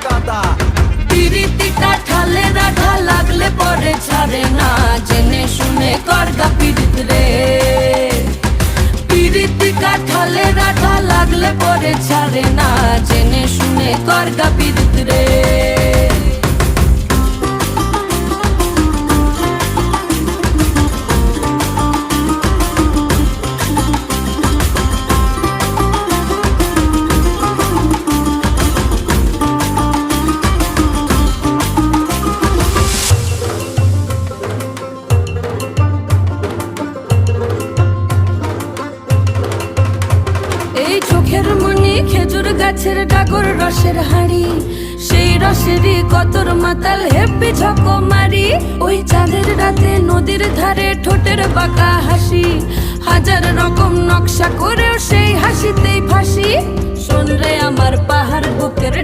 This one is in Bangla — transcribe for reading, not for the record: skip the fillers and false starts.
গাদা। পিরিতি কাঠালে রাধা লাগলে পরে ছাড়ে না, জেনে শুনে করগা পিরিত রে। পিরিতি কাঠালে রাধা লাগলে পরে ছাড়ে না, জেনে শুনে করগা পিরিত রে। এই চোখের মনি খেজুর গাছের ডাগর রসের হাড়ি, সেই রসেরই কতর মাতাল হেপি ঝকো মারি। ওই চাঁদের রাতে নদীর ধারে ঠোঁটের বাঁকা হাসি, হাজার রকম নকশা করেও সেই হাসিতেই ফাঁসি। শোন রে আমার পাহাড় বুকের